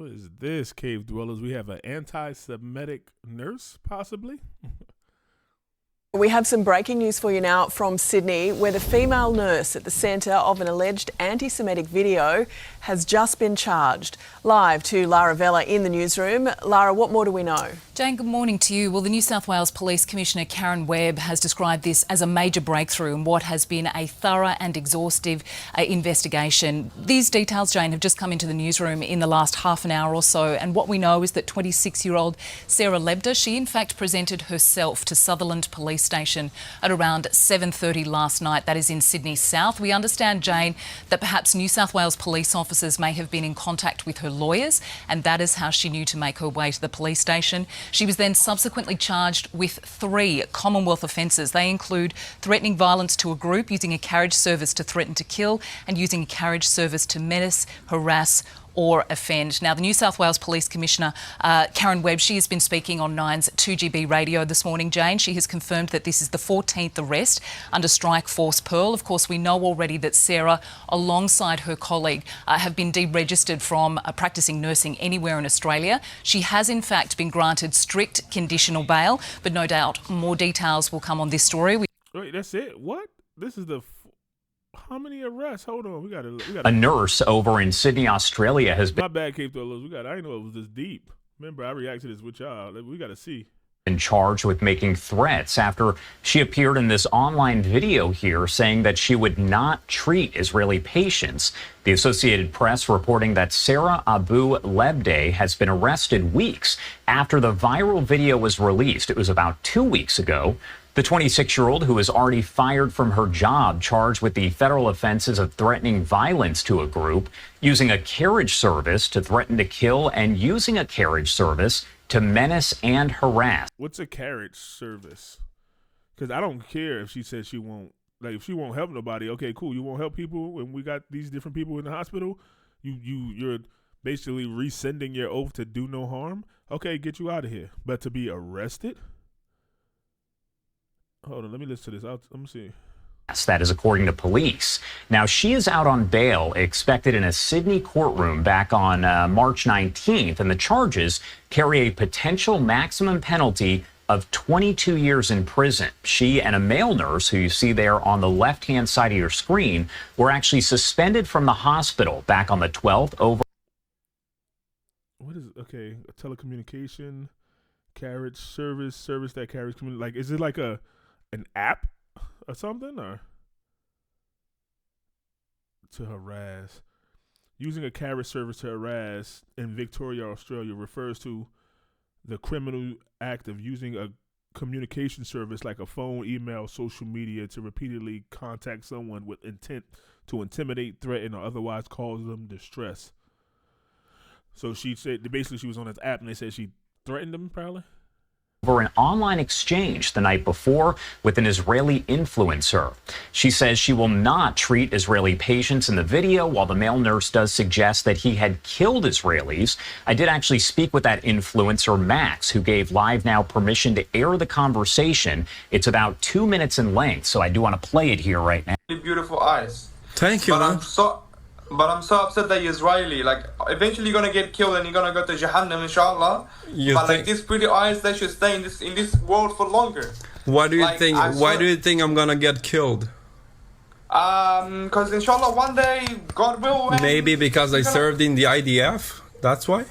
What is this, cave dwellers? We have an anti-Semitic nurse, possibly? We have some breaking news for you now from Sydney, where the female nurse at the centre of an alleged anti-Semitic video has just been charged. Live to Lara Vella in the newsroom. Lara, what more do we know? Jane, good morning to you. Well, the New South Wales Police Commissioner Karen Webb has described this as a major breakthrough in what has been a thorough and exhaustive investigation. These details, Jane, have just come into the newsroom in the last half an hour or so, and what we know is that 26-year-old Sarah Lebda, she in fact presented herself to Sutherland Police Station at around 7:30 last night. That is in Sydney South. We understand, Jane, that perhaps New South Wales police officers may have been in contact with her lawyers, and that is how she knew to make her way to the police station. She was then subsequently charged with 3 Commonwealth offences. They include threatening violence to a group, using a carriage service to threaten to kill, and using a carriage service to menace, harass or offend. Now, the New South Wales Police Commissioner, Karen Webb, she has been speaking on Nine's 2GB radio this morning, Jane. She has confirmed that this is the 14th arrest under Strike Force Pearl. Of course, we know already that Sarah, alongside her colleague, have been deregistered from practising nursing anywhere in Australia. She has, in fact, been granted strict conditional bail, but no doubt more details will come on this story. Wait, that's it? What? This is the... How many arrests? Hold on, we got A nurse over in Sydney, Australia has My bad, cave dwellers. I didn't know it was this deep. Remember, I reacted to this with y'all. We got to see. been charged with making threats after she appeared in this online video here saying that she would not treat Israeli patients. The Associated Press reporting that Sarah Abu Lebde has been arrested weeks after the viral video was released. It was about 2 weeks ago. The 26-year-old, who is already fired from her job, charged with the federal offenses of threatening violence to a group, using a carriage service to threaten to kill, and using a carriage service to menace and harass. What's a carriage service? Because I don't care if she says she won't, like, if she won't help nobody. Okay, cool. You won't help people when we got these different people in the hospital. You're basically rescinding your oath to do no harm. Okay, get you out of here. But to be arrested? Hold on, let me listen to this. Let me see. That is according to police. Now, she is out on bail, expected in a Sydney courtroom back on March 19th, and the charges carry a potential maximum penalty of 22 years in prison. She and a male nurse, who you see there on the left-hand side of your screen, were actually suspended from the hospital back on the 12th over. What is, okay, a telecommunication carriage service that carries, like, is it like an app or something, or to harass? Using a carriage service to harass in Victoria, Australia refers to the criminal act of using a communication service like a phone, email, social media to repeatedly contact someone with intent to intimidate, threaten, or otherwise cause them distress. So she said, basically she was on this app and they said she threatened them, probably? Over an online exchange the night before with an Israeli influencer. She says she will not treat Israeli patients in the video, while the male nurse does suggest that he had killed Israelis. I did actually speak with that influencer, Max, who gave Live Now permission to air the conversation. It's about 2 minutes in length, so I do want to play it here right now. Beautiful eyes. Thank you, man. But I'm so upset that you're Israeli. Like, eventually you're gonna get killed and you're gonna go to Jahannam, inshallah. Like, these pretty eyes, they should stay in this world for longer. Why do you think? Why do you think I'm gonna get killed? Because inshallah one day God will. Maybe because I served in the IDF. That's why.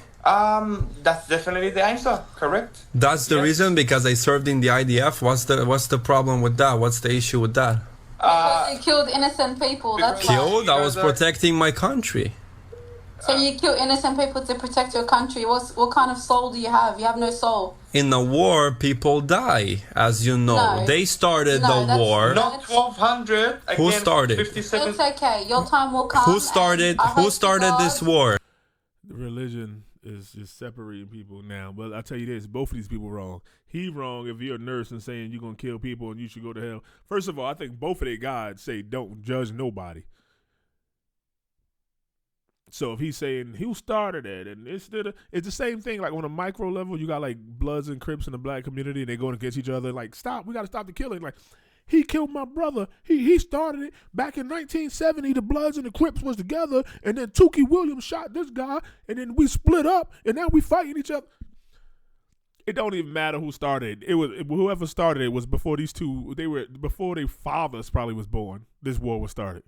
That's definitely the answer. Correct. That's the reason, because I served in the IDF. What's the problem with that? What's the issue with that? You killed innocent people. That's killed? I was protecting my country. So you kill innocent people to protect your country. What kind of soul do you have? You have no soul. In a war, people die, as you know. No. They started the war. Not 1200. Who started? 57. It's okay. Your time will come. Who started this war? The religion is just separating people now. But I tell you this, both of these people wrong. He wrong if you're a nurse and saying you're going to kill people and you should go to hell. First of all, I think both of their gods say don't judge nobody. So if he's saying who started it, and it's the same thing. Like on a micro level, you got like Bloods and Crips in the black community, and they're going against each other. Like, stop, we got to stop the killing. Like, He killed my brother. He started it back in 1970. The Bloods and the Crips was together, and then Tukey Williams shot this guy, and then we split up, and now we fighting each other. It don't even matter who started it. Whoever started it was before these two. Before their fathers probably was born. This war was started.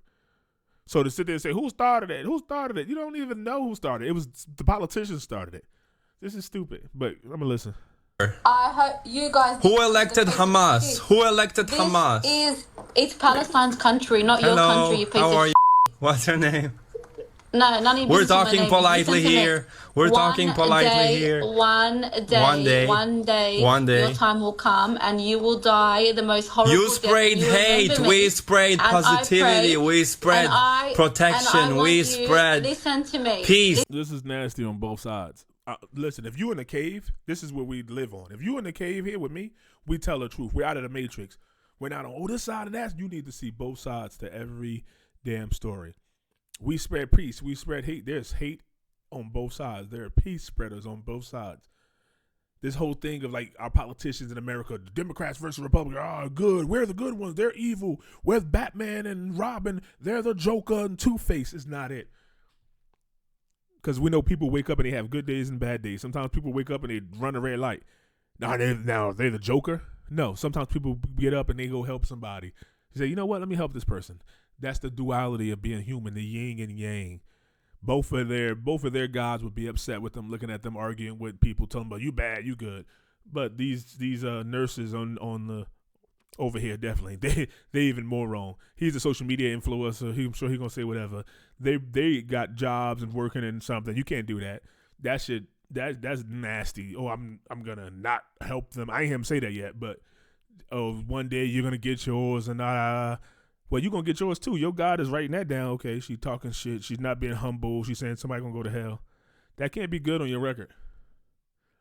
So to sit there and say who started it, you don't even know who started it. It was the politicians started it. This is stupid. But I'm gonna listen. I hope you guys. Who elected Hamas? Who elected Hamas? It's Palestine's country, not your country. You piece How of are you? What's your name? No, none of you. We're talking politely here. We're talking politely here. One day, your time will come and you will die the most horrible You sprayed hate. We sprayed positivity. We spread protection. We spread listen to me. Peace. This is nasty on both sides. Listen, if you in a cave, this is what we live on. If you in the cave here with me, we tell the truth. We're out of the matrix. We're not on this side of that. You need to see both sides to every damn story. We spread peace. We spread hate. There's hate on both sides. There are peace spreaders on both sides. This whole thing of like our politicians in America, the Democrats versus Republicans, are good. We're the good ones. They're evil. We're Batman and Robin. They're the Joker and Two-Face. It's not it. Because we know people wake up and they have good days and bad days. Sometimes people wake up and they run a red light. Now they're the Joker? No. Sometimes people get up and they go help somebody. You say, you know what? Let me help this person. That's the duality of being human, the yin and yang. Both of their gods would be upset with them, looking at them arguing with people, telling them, you bad, you good. But these nurses on the over here, definitely, they even more wrong. He's a social media influencer. I'm sure he's gonna say whatever. They got jobs and working in something. You can't do that. That's nasty. Oh, I'm gonna not help them. I ain't hear him say that yet, but one day you're gonna get yours and well, you're going to get yours too. Your God is writing that down. Okay, she's talking shit. She's not being humble. She's saying somebody going to go to hell. That can't be good on your record.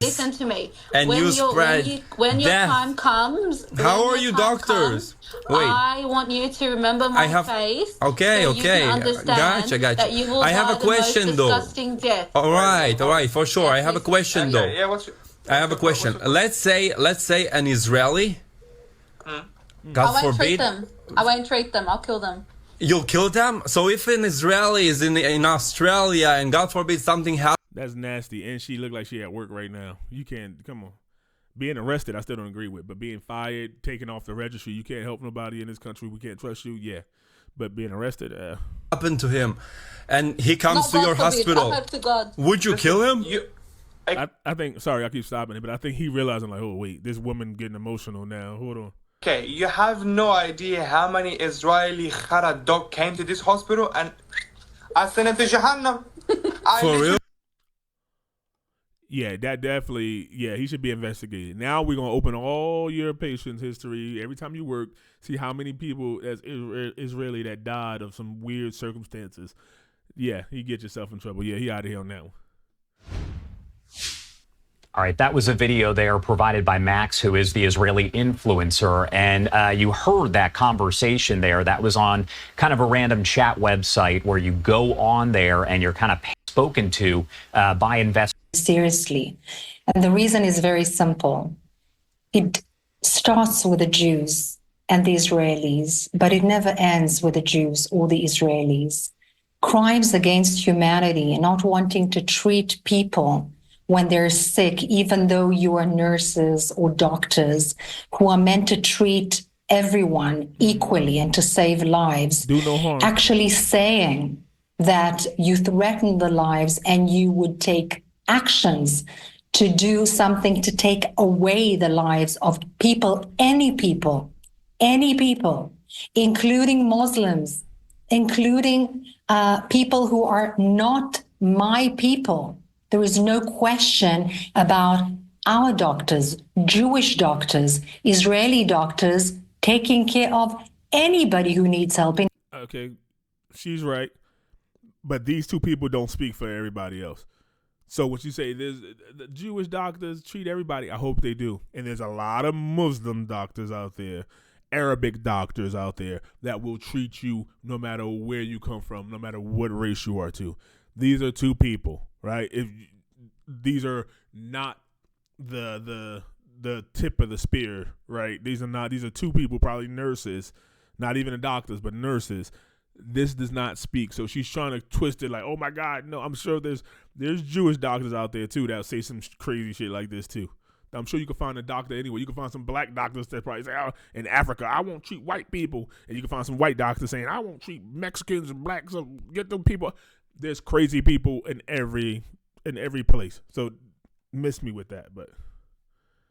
Listen to me. And when your time comes. How are you doctors? Wait. I want you to remember my face. Okay. You can understand Gotcha. That you will I have a question though. Disgusting death. All right, for sure. I have a question though. Yeah, I have a question. Let's say an Israeli. God forbid. I won't treat them. I'll kill them. You'll kill them? So if an Israeli is in Australia and God forbid something happens. That's nasty. And she looked like she at work right now. You can't, come on. Being arrested, I still don't agree with. But being fired, taken off the registry, you can't help nobody in this country. We can't trust you. Yeah. But being arrested. Happened to him. And he comes to your hospital. I hope to God. Would you kill him? I think, sorry, I keep stopping it. But I think he realizing like, oh, wait, this woman getting emotional now. Hold on. Okay, you have no idea how many Israeli Khara dog came to this hospital and I sent it to Jahannam. For real? Yeah, that definitely, he should be investigated. Now we're going to open all your patient's history. Every time you work, see how many people as Israeli that died of some weird circumstances. Yeah, you get yourself in trouble. Yeah, he out of here on that one. All right, that was a video there provided by Max, who is the Israeli influencer. And you heard that conversation there. That was on kind of a random chat website where you go on there and you're kind of spoken to by investors. Seriously. And the reason is very simple. It starts with the Jews and the Israelis, but it never ends with the Jews or the Israelis. Crimes against humanity and not wanting to treat people when they're sick, even though you are nurses or doctors who are meant to treat everyone equally and to save lives, do no harm. Actually saying that you threaten the lives and you would take actions to do something to take away the lives of people, any people, including Muslims, including people who are not my people. There is no question about our doctors, Jewish doctors, Israeli doctors, taking care of anybody who needs help. Okay, she's right. But these two people don't speak for everybody else. So what you say, there's the Jewish doctors treat everybody. I hope they do. And there's a lot of Muslim doctors out there, Arabic doctors out there that will treat you no matter where you come from, no matter what race you are to. These are two people, right? If these are not the the tip of the spear, right? These are two people, probably nurses, not even the doctors, but nurses. This does not speak. So she's trying to twist it like, oh my God, no, I'm sure there's Jewish doctors out there too that'll say some crazy shit like this too. I'm sure you can find a doctor anyway. You can find some black doctors that probably say, oh, in Africa, I won't treat white people. And you can find some white doctors saying, I won't treat Mexicans and blacks. So get them people. There's crazy people in every place. So miss me with that. But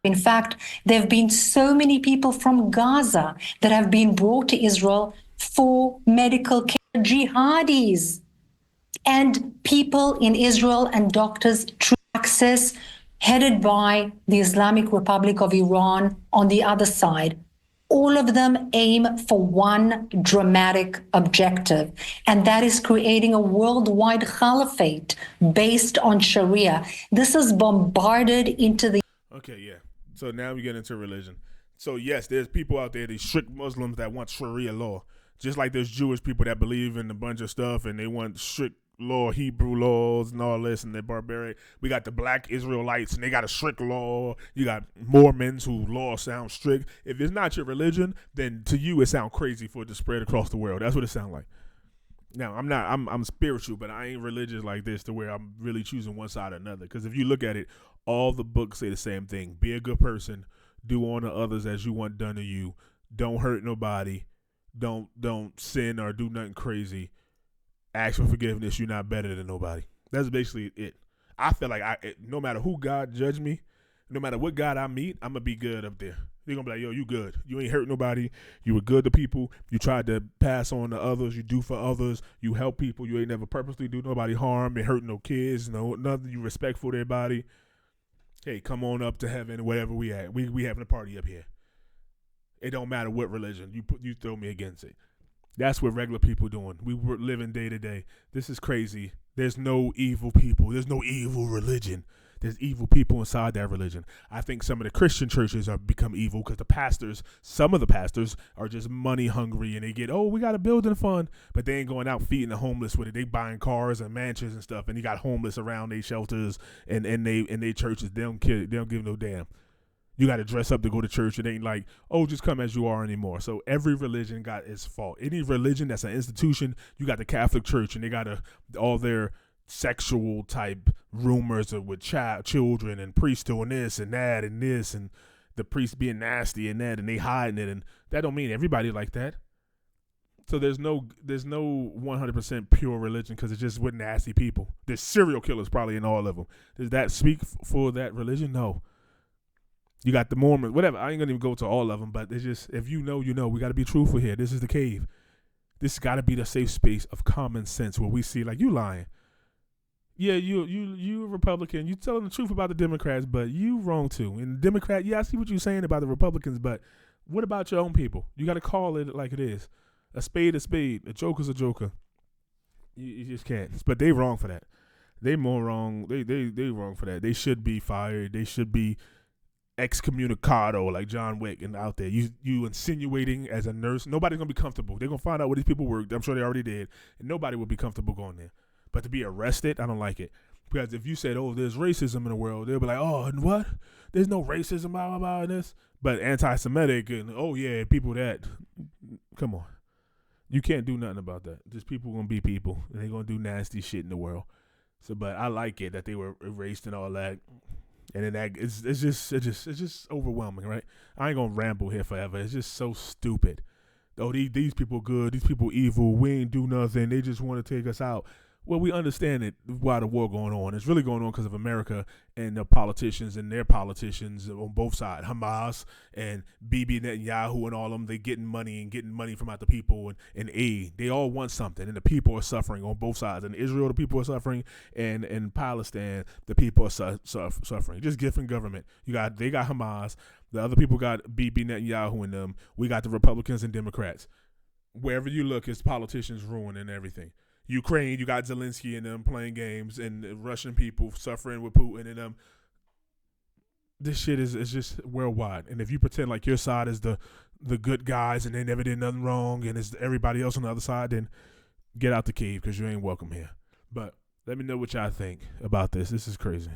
in fact, there have been so many people from Gaza that have been brought to Israel for medical care, jihadis, and people in Israel and doctors through access headed by the Islamic Republic of Iran on the other side. All of them aim for one dramatic objective, and that is creating a worldwide caliphate based on Sharia. This is bombarded into the... Okay, yeah. So now we get into religion. So yes, there's people out there, these strict Muslims that want Sharia law. Just like there's Jewish people that believe in a bunch of stuff and they want strict law, Hebrew laws and all this, and they're barbaric. We got the black Israelites and they got a strict law. You got Mormons who law sounds strict. If it's not your religion, then to you it sounds crazy for it to spread across the world. That's what it sounds like. Now, I'm spiritual, but I ain't religious like this to where I'm really choosing one side or another. Because if you look at it, all the books say the same thing. Be a good person. Do unto others as you want done to you. Don't hurt nobody. Don't sin or do nothing crazy. Ask for forgiveness. You're not better than nobody. That's basically it. I feel like no matter who God judge me, no matter what God I meet, I'm going to be good up there. They're going to be like, yo, you good. You ain't hurt nobody. You were good to people. You tried to pass on to others. You do for others. You help people. You ain't never purposely do nobody harm and hurt no kids. No, nothing. You respectful to their body. Hey, come on up to heaven, wherever we at. We having a party up here. It don't matter what religion. You throw me against it. That's what regular people doing. We were living day to day. This is crazy. There's no evil people. There's no evil religion. There's evil people inside that religion. I think some of the Christian churches are become evil because some of the pastors are just money hungry and they get, we got a building fund, but they ain't going out feeding the homeless with it. They buying cars and mansions and stuff, and you got homeless around their shelters and they churches. They don't give no damn. You got to dress up to go to church. It ain't like, just come as you are anymore. So every religion got its fault. Any religion that's an institution, you got the Catholic Church, and they got all their sexual type rumors with children and priests doing this and that and this and the priest being nasty and that, and they hiding it, and that don't mean everybody like that. So there's no 100% pure religion because it's just with nasty people. There's serial killers probably in all of them. Does that speak for that religion? No. You got the Mormons, whatever. I ain't gonna even go to all of them, but it's just, if you know, you know. We got to be truthful here. This is the cave. This got to be the safe space of common sense where we see, like, you lying. Yeah, you a Republican. You telling the truth about the Democrats, but you wrong too. And Democrat, I see what you're saying about the Republicans, but what about your own people? You got to call it like it is. A spade, a joker's a joker. You just can't. But they wrong for that. They more wrong. They wrong for that. They should be fired. They should be excommunicado like John Wick and out there. You insinuating as a nurse. Nobody's going to be comfortable. They're going to find out where these people work. I'm sure they already did. And nobody would be comfortable going there. But to be arrested, I don't like it. Because if you said, there's racism in the world, they'll be like, and what? There's no racism, blah, blah, blah, in this. But anti-Semitic and, people that, come on. You can't do nothing about that. Just people going to be people. And they're going to do nasty shit in the world. So, but I like it that they were erased and all that. And then that it's just overwhelming, right? I ain't gonna ramble here forever. It's just so stupid. These people good, these people evil. We ain't do nothing. They just want to take us out. Well, we understand it why the war going on. It's really going on because of America and the politicians and their politicians on both sides, Hamas and Bibi Netanyahu and all of them. They getting money from out the people and aid. They all want something, and the people are suffering on both sides. In Israel, the people are suffering, and in Palestine, the people are suffering. Just different government. They got Hamas. The other people got Bibi Netanyahu and them. We got the Republicans and Democrats. Wherever you look, it's politicians ruining everything. Ukraine, you got Zelensky and them playing games, and Russian people suffering with Putin and them. This shit is just worldwide. And if you pretend like your side is the good guys and they never did nothing wrong and it's everybody else on the other side, then get out the cave because you ain't welcome here. But let me know what y'all think about this. This is crazy.